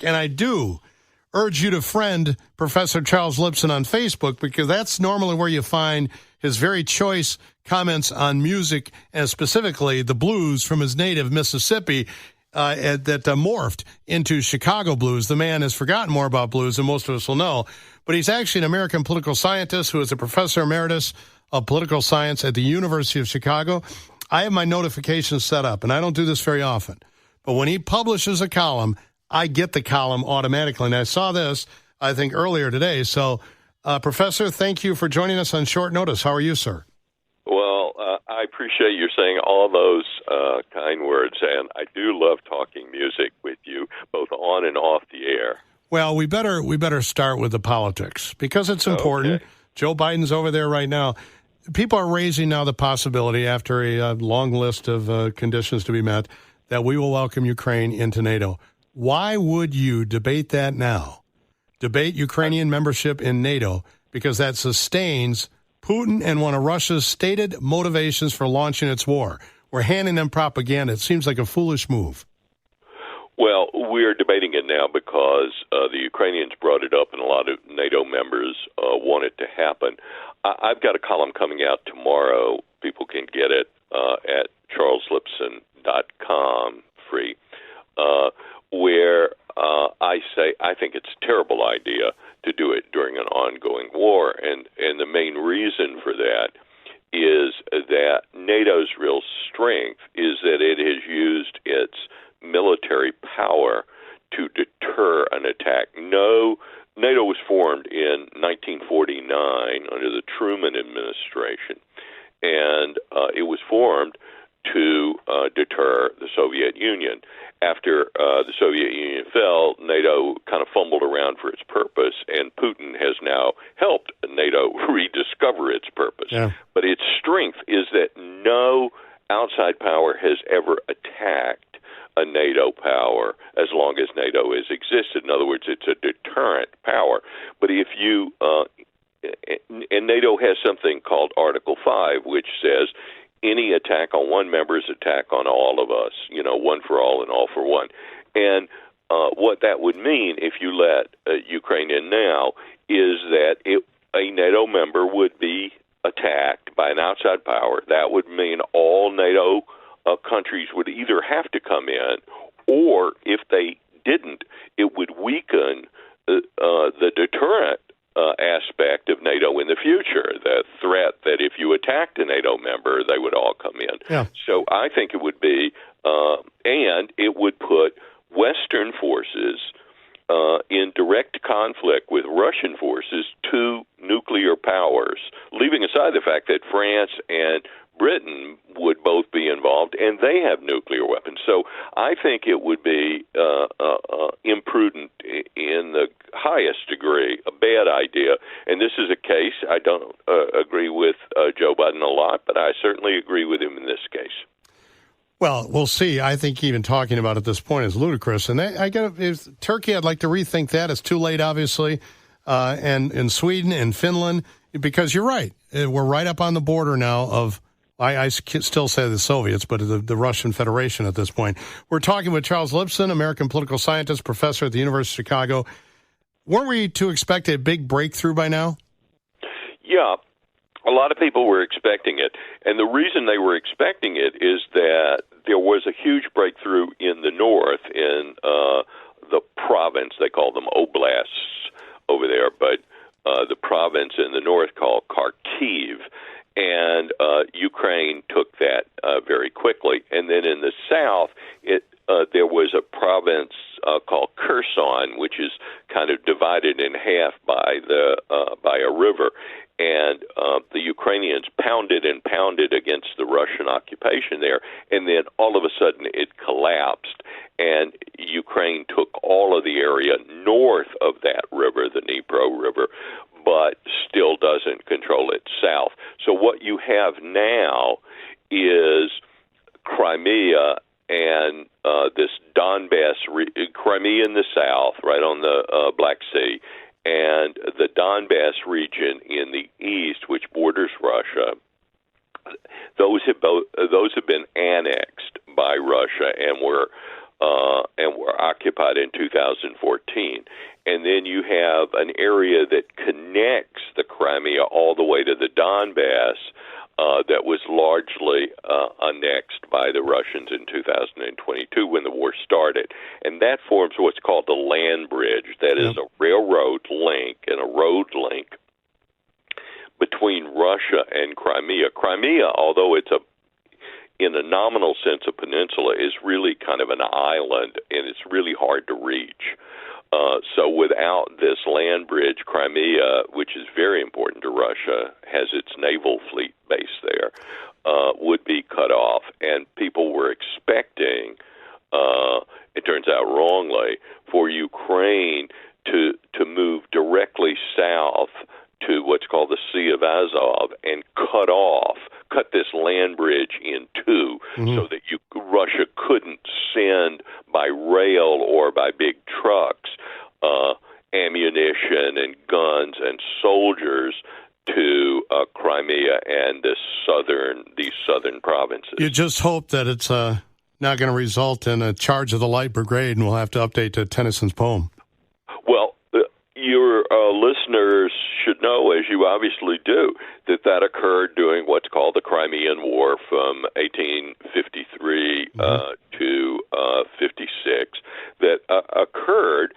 And I do urge you to friend Professor Charles Lipson on Facebook, because that's normally where you find his very choice comments on music, and specifically the blues from his native Mississippi that morphed into Chicago blues. The man has forgotten more about blues than most of us will know, but he's actually an American political scientist who is a professor emeritus of political science at the University of Chicago. I have my notifications set up, and I don't do this very often, but when he publishes a column, I get the column automatically. And I saw this, I think, earlier today. So, Professor, thank you for joining us on short notice. How are you, sir? Well, I appreciate you saying all those kind words, and I do love talking music with you, both on and off the air. Well, we better start with the politics, because it's important. Okay. Joe Biden's over there right now. People are raising now the possibility, after a long list of conditions to be met, that we will welcome Ukraine into NATO. Why would you debate that now? Debate Ukrainian membership in NATO, because that sustains Putin and one of Russia's stated motivations for launching its war. We're handing them propaganda. It seems like a foolish move. Well, we're debating it now because the Ukrainians brought it up, and a lot of NATO members want it to happen. I've got a column coming out tomorrow. People can get it at charleslipson.com, free, where I say I think it's a terrible idea to do it during an ongoing war. And the main reason for that is that NATO's real strength is that it has used its military power to deter an attack. NATO was formed in 1949 under the Truman administration, and it was formed to deter the Soviet Union. After the Soviet Union fell, NATO kind of fumbled around for its purpose, and Putin has now helped NATO rediscover its purpose. Yeah. But its strength is that no outside power has ever attacked a NATO power as long as NATO has existed. In other words, it's a deterrent power. But if you and NATO has something called Article 5, which says any attack on one member is attack on all of us, one for all and all for one. And what that would mean, if you let Ukraine in now, is that a NATO member would be attacked by an outside power. That would mean all NATO countries would either have to come in, or if they didn't, it would weaken the deterrent aspect of NATO in the future, the threat that if you attacked a NATO member, they would all come in. Yeah. So I think it would be, and it would put Western forces in direct conflict with Russian forces, two nuclear powers, leaving aside the fact that France and Britain would both be involved, and they have nuclear weapons. So I think it would be imprudent in the highest degree, a bad idea. And this is a case, I don't agree with Joe Biden a lot, but I certainly agree with him in this case. Well, we'll see. I think even talking about it at this point is ludicrous. And if Turkey, I'd like to rethink that. It's too late, obviously, and in Sweden and Finland, because you're right. We're right up on the border now of, I still say the Soviets, but the Russian Federation at this point. We're talking with Charles Lipson, American political scientist, professor at the University of Chicago. Weren't we to expect a big breakthrough by now? Yeah. A lot of people were expecting it, and the reason they were expecting it is that there was a huge breakthrough in the north, in the province, they call them oblasts over there, but the province in the north called Kharkiv, and Ukraine took that very quickly. And then in the south, there was a province called Kherson, which is kind of divided in half by a river. And the Ukrainians pounded and pounded against the Russian occupation there, and then all of a sudden it collapsed, and Ukraine took all of the area north of that river, the Dnipro River, but still doesn't control it south. So what you have now is Crimea and this Donbass, Crimea in the south, right on the Black Sea, and the Donbass region in the east, which borders Russia. Those have been annexed by Russia and were and were occupied in 2014. And then you have an area that connects the Crimea all the way to the Donbass that was largely annexed by the Russians in 2022 when the war started. And that forms what's called the land bridge. That is a railroad link and a road link between Russia and Crimea. Crimea, although it's in a nominal sense a peninsula, is really kind of an island, and it's really hard to reach. So without this land bridge, Crimea, which is very important to Russia, has its naval fleet base there, would be cut off. And people were expecting, it turns out wrongly, for Ukraine to move directly south to what's called the Sea of Azov and cut this land bridge in two, so that Russia couldn't send by rail or by big trucks ammunition and guns and soldiers to Crimea and these southern provinces. You just hope that it's not going to result in a charge of the Light Brigade, and we'll have to update to Tennyson's poem. Well, your listeners should know, as you obviously do, that occurred during what's called the Crimean War from 1853 to 56, that occurred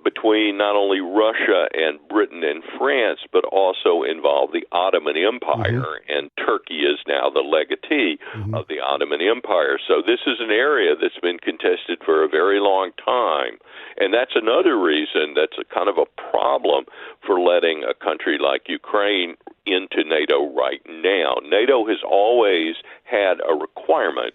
between not only Russia and Britain and France, but also involved the Ottoman Empire, and Turkey is now the legatee of the Ottoman Empire. So this is an area that's been contested for a very long time, and that's another reason that's a kind of a problem for letting a country like Ukraine into NATO right now. NATO has always had a requirement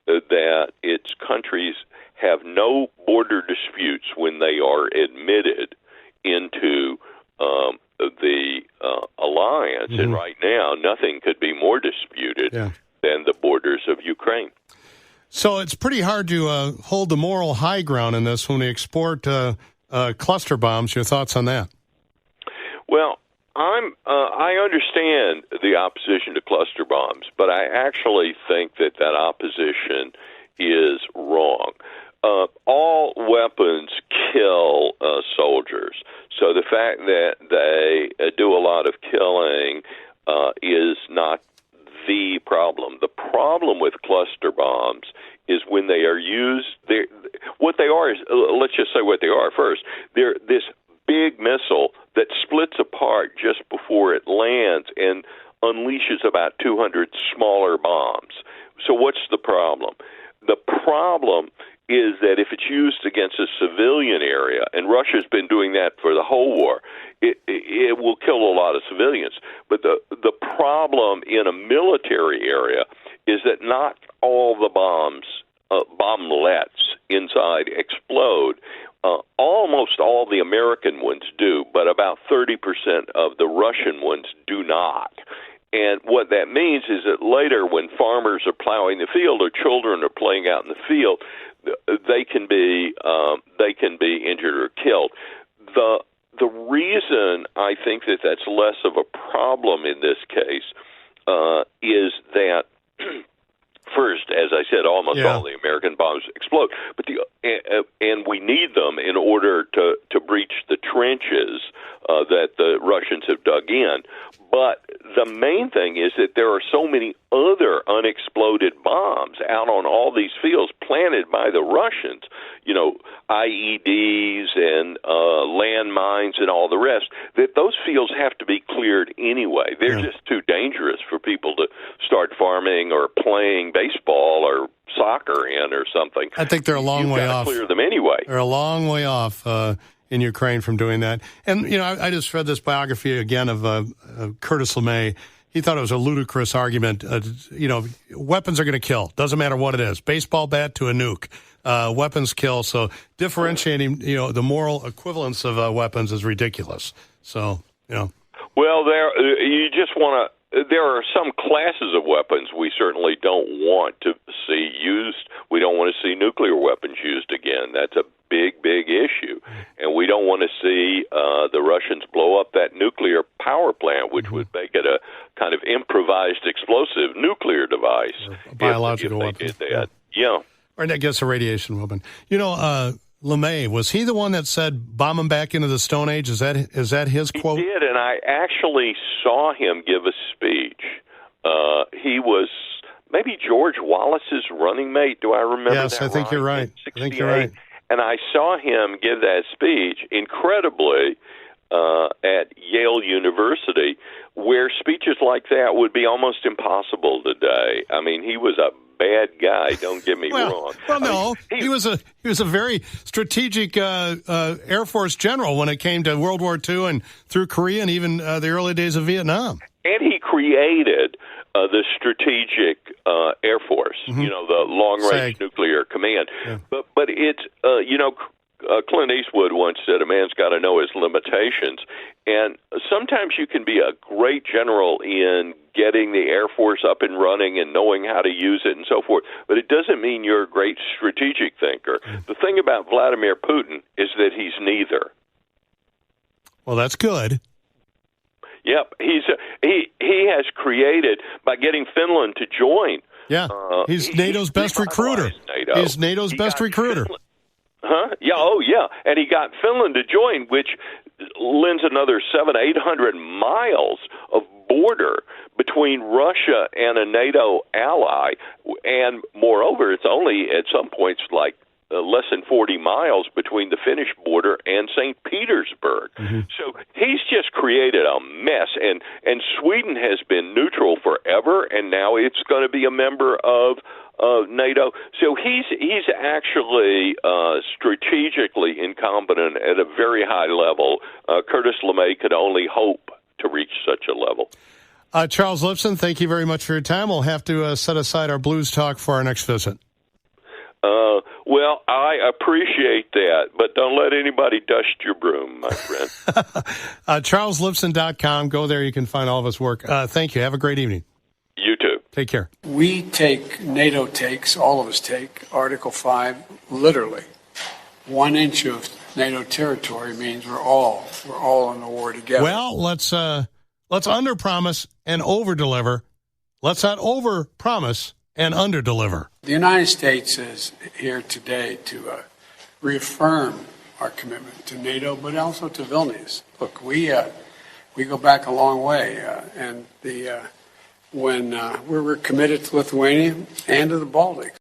that its countries have no border disputes when they are admitted into the alliance. And right now, nothing could be more disputed than the borders of Ukraine. So it's pretty hard to hold the moral high ground in this when we export cluster bombs. Your thoughts on that? Well, I understand the opposition to cluster bombs, but I actually think that opposition is wrong. All weapons kill soldiers, so the fact that they do a lot of killing is not the problem. The problem with cluster bombs is when they are used. What they are is, let's just say what they are first. They're this big missile that splits apart just before it lands and unleashes about 200 smaller bombs. So what's the problem? The problem is that if it's used against a civilian area, and Russia's been doing that for the whole war, it will kill a lot of civilians. But the problem in a military area is that not all the bomblets inside explode. Almost all the American ones do, but about 30% of the Russian ones do not. And what that means is that later, when farmers are plowing the field or children are playing out in the field, they can be injured or killed. The reason I think that that's less of a problem in this case is that first, as I said, almost all the American bombs explode, but and we need them in order to breach the trenches that the Russians have dug in. But the main thing is that there are so many other unexploded bombs out on all these fields planted by the Russians, IEDs and landmines and all the rest, that those fields have to be cleared anyway. They're just too dangerous for people to start farming or playing baseball or soccer in or something. I think they're a long way off. Clear them anyway. They're a long way off in Ukraine from doing that. And, I just read this biography again of Curtis LeMay. He thought it was a ludicrous argument. Weapons are going to kill. Doesn't matter what it is. Baseball bat to a nuke. Weapons kill. So differentiating, the moral equivalence of weapons is ridiculous. So, Well, you just want to. There are some classes of weapons we certainly don't want to see used. We don't want to see nuclear weapons used again. That's a big, big issue. And we don't want to see the Russians blow up that nuclear power plant, which would make it a kind of improvised explosive nuclear device. A biological if they weapon. did that. Yeah. All Or I guess a radiation weapon. LeMay, was he the one that said bomb him back into the Stone Age? Is that his quote? He did, and I actually saw him give a speech. He was maybe George Wallace's running mate. Do I remember yes, that? I think right? you're right. I think you're right. And I saw him give that speech, incredibly, at Yale University, where speeches like that would be almost impossible today. I mean, he was a bad guy. Don't get me wrong. Well, no, he was a very strategic Air Force general when it came to World War II and through Korea and even the early days of Vietnam. And he created the Strategic Air Force, the Long Range Nuclear Command. Yeah. But it's Clint Eastwood once said a man's got to know his limitations, and sometimes you can be a great general in getting the Air Force up and running and knowing how to use it and so forth, but it doesn't mean you're a great strategic thinker. The thing about Vladimir Putin is that he's neither. Well, that's good. Yep, he has created, by getting Finland to join. Yeah, he's NATO's best recruiter. NATO. He's NATO's best recruiter. Huh? Yeah. Oh, yeah. And he got Finland to join, which lends another 700-800 miles of border between Russia and a NATO ally. And moreover, it's only at some points like less than 40 miles between the Finnish border and St. Petersburg. Mm-hmm. So he's just created a mess. And Sweden has been neutral forever, and now it's going to be a member of NATO. So he's actually strategically incompetent at a very high level. Curtis LeMay could only hope to reach such a level. Charles Lipson, thank you very much for your time. We'll have to set aside our blues talk for our next visit. Well, I appreciate that, but don't let anybody dust your broom, my friend. CharlesLipson.com. Go there. You can find all of his work. Thank you. Have a great evening. You too. Take care. NATO takes, all of us take, Article 5 literally. 1 inch of NATO territory means we're all in the war together. Well, let's underpromise and overdeliver. Let's not overpromise and underdeliver. The United States is here today to reaffirm our commitment to NATO, but also to Vilnius. Look, we go back a long way, and when we're committed to Lithuania and to the Baltic.